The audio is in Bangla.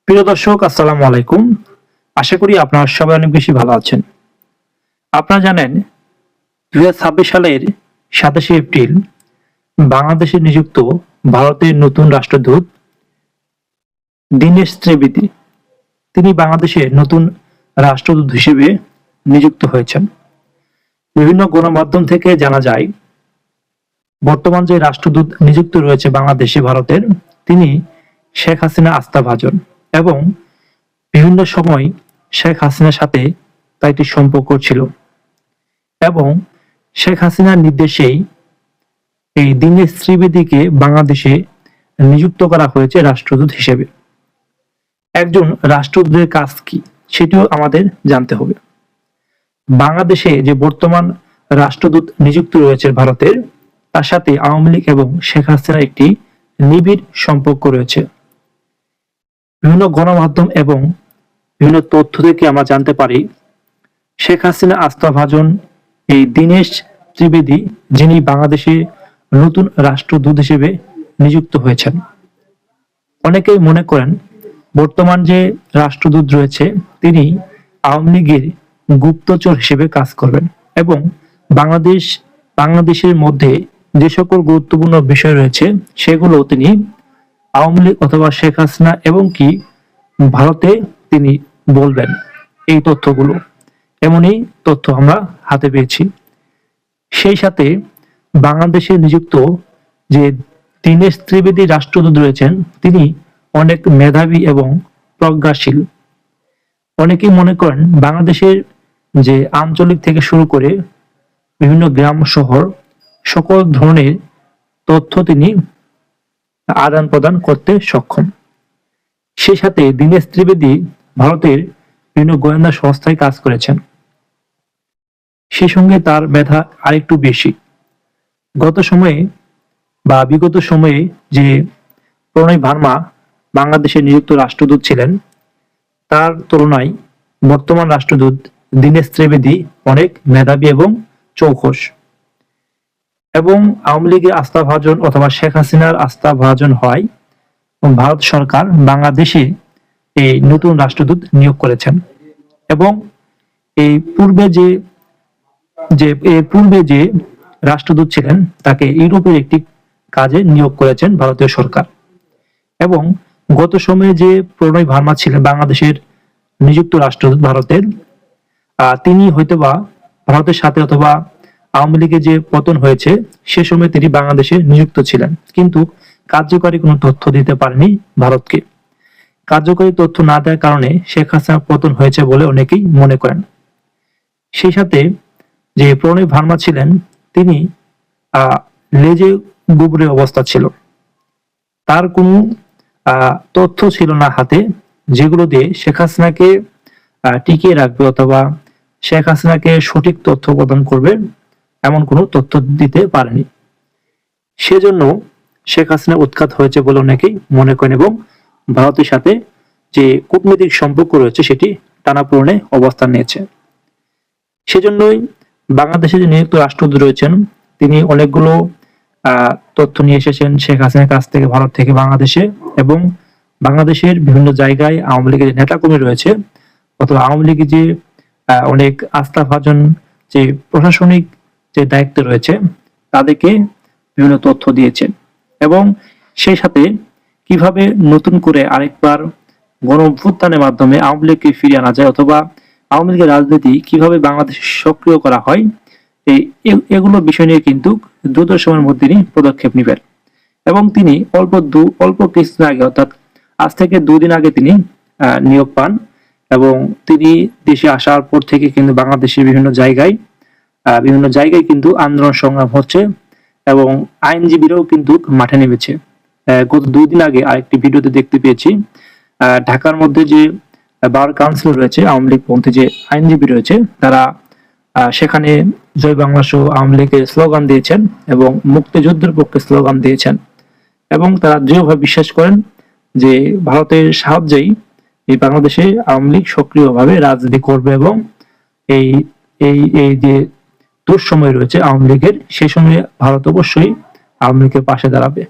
প্রিয় দর্শক, আসসালামু আলাইকুম। আশা করি আপনারা সবাই অনেক বেশি ভালো আছেন। আপনারা জানেন 2026 সালের 27শে এপ্রিল বাংলাদেশে নিযুক্ত ভারতের নতুন রাষ্ট্রদূত দীনেশ ত্রিবেদী তিনি বাংলাদেশের নতুন রাষ্ট্রদূত হিসেবে নিযুক্ত হয়েছেন। বিভিন্ন গণমাধ্যম থেকে জানা যায় বর্তমান যে রাষ্ট্রদূত নিযুক্ত রয়েছে বাংলাদেশে ভারতের, তিনি শেখ হাসিনা আস্থাভাজন এবং বিভিন্ন সময় শেখ হাসিনার সাথে তার একটি সম্পর্ক ছিল এবং শেখ হাসিনার নির্দেশেই এই দীনেশ ত্রিবেদীকে বাংলাদেশে নিযুক্ত করা হয়েছে রাষ্ট্রদূত হিসেবে। একজন রাষ্ট্রদূতের কাজ কি সেটিও আমাদের জানতে হবে। বাংলাদেশে যে বর্তমান রাষ্ট্রদূত নিযুক্ত রয়েছে ভারতের, তার সাথে আওয়ামী লীগ এবং শেখ হাসিনার একটি নিবিড় সম্পর্ক রয়েছে। বিভিন্ন গণমাধ্যম এবং বিভিন্ন তথ্য থেকে আমরা জানতে পারি শেখ হাসিনা আস্থাভাজন এই দীনেশ ত্রিবেদী, যিনি বাংলাদেশে নতুন রাষ্ট্রদূত হিসেবে নিযুক্ত হয়েছেন। অনেকেই মনে করেন বর্তমান যে রাষ্ট্রদূত রয়েছে তিনি আওয়ামী লীগের গুপ্তচর হিসেবে কাজ করবেন এবং বাংলাদেশের মধ্যে যে সকল গুরুত্বপূর্ণ বিষয় রয়েছে সেগুলো তিনি আওয়ামী লীগ অথবা শেখ হাসিনা এবং কি ভারতে তিনি বলবেন। এই তথ্যগুলো, এমনই তথ্য আমরা হাতে পেয়েছি। সেই সাথে বাংলাদেশে নিযুক্ত যে দীনেশ ত্রিবেদী রাষ্ট্রদূত রয়েছেন তিনি অনেক মেধাবী এবং প্রজ্ঞাশীল। অনেকেই মনে করেন বাংলাদেশের যে আঞ্চলিক থেকে শুরু করে বিভিন্ন গ্রাম শহর সকল ধরনের তথ্য তিনি আদান প্রদান করতে সক্ষম। সেই সাথে দীনেশ ত্রিবেদী ভারতের বিভিন্ন গোয়েন্দা সংস্থায় কাজ করেছেন, সেই সঙ্গে তার মেধা আরেকটু বেশি। বিগত সময়ে যে প্রণয় ভার্মা বাংলাদেশে নিযুক্ত রাষ্ট্রদূত ছিলেন, তার তুলনায় বর্তমান রাষ্ট্রদূত দীনেশ ত্রিবেদী অনেক মেধাবী এবং চৌখস এবং আওয়ামী লীগের আস্থাভাজন অথবা শেখ হাসিনার আস্থাভাজন হয় ভারত সরকার বাংলাদেশে এই নতুন রাষ্ট্রদূত নিয়োগ করেছেন এবং এই পূর্বে যে রাষ্ট্রদূত ছিলেন তাকে ইউরোপের একটি কাজে নিয়োগ করেছেন ভারতীয় সরকার। এবং গত সময়ে যে প্রণয় ভার্মা ছিলেন বাংলাদেশের নিযুক্ত রাষ্ট্রদূত ভারতের, তিনি হয়তোবা ভারতের সাথে অথবা আওয়ামী লীগের যে পতন হয়েছে সে সময় তিনি বাংলাদেশে নিযুক্ত ছিলেন, কিন্তু কার্যকরী কোনো তথ্য দিতে পারেনি ভারতকে। কার্যকরী তথ্য না দেওয়ার কারণে শেখ হাসিনার পতন হয়েছে বলে অনেকেই মনে করেন। সেই সাথে যে প্রণয় ভার্মা ছিলেন তিনি লেজে গুবরে অবস্থা ছিল, তার কোনো তথ্য ছিল না হাতে যেগুলো দিয়ে শেখ হাসিনাকে টিকিয়ে রাখবে অথবা শেখ হাসিনাকে সঠিক তথ্য প্রদান করবে, এমন কোনো তথ্য দিতে পারেনি। সেজন্য শেখ হাসিনা উৎখাত হয়েছে বলে অনেকেই মনে করেন এবং ভারতের সাথে যে কূটনৈতিক সম্পর্ক রয়েছে সেটি টানাপোড়েনে অবস্থান নিয়েছে। সেজন্যই বাংলাদেশে যে নিযুক্ত রাষ্ট্রদূত রয়েছেন তিনি অনেকগুলো তথ্য নিয়ে এসেছেন শেখ হাসিনার কাছ থেকে ভারত থেকে বাংলাদেশে, এবং বাংলাদেশের বিভিন্ন জায়গায় আওয়ামী লীগের নেতাকর্মী রয়েছে অথবা আওয়ামী লীগের যে অনেক আস্থাভাজন যে প্রশাসনিক যে দায়িত্ব রয়েছে তাদেরকে বিভিন্ন তথ্য দিয়েছেন এবং সেই সাথে কিভাবে নতুন করে আরেকবার গণ অভ্যুত্থানের মাধ্যমে আওয়ামী লীগকে ফিরিয়ে আনা যায় অথবা আওয়ামী লীগের রাজনীতি কিভাবে বাংলাদেশে সক্রিয় করা হয়, এগুলো বিষয় নিয়ে কিন্তু দ্রুত সময়ের মধ্যে তিনি পদক্ষেপ নেবেন। এবং তিনি অল্প কিছুদিন আগে, অর্থাৎ আজ থেকে 2 দিন আগে তিনি নিয়োগ পান এবং তিনি দেশে আসার পর থেকে কিন্তু বাংলাদেশের বিভিন্ন জায়গায় কিন্তু আন্দোলন সংগ্রাম হচ্ছে এবং আইনজীবীরাও কিন্তু মাঠে নেমেছে। গত 2 দিন আগে আরেকটি ভিডিওতে দেখতে পেয়েছি ঢাকার মধ্যে যে বার কাউন্সিলর রয়েছে আওয়ামী লীগ পন্থী যে আইনজীবী রয়েছে তারা সেখানে জয় বাংলা সহ আওয়ামী লীগের স্লোগান দিয়েছেন এবং মুক্তিযুদ্ধের পক্ষে স্লোগান দিয়েছেন এবং তারা দৃঢ়ভাবে বিশ্বাস করেন যে ভারতের সাহায্যেই এই বাংলাদেশে আওয়ামী লীগ সক্রিয়ভাবে রাজনীতি করবে এবং এই যে দুঃসময় রয়েছে আওয়ামী লীগের, সেই সময়ে ভারত অবশ্যই আওয়ামী লীগের পাশে দাঁড়াবে।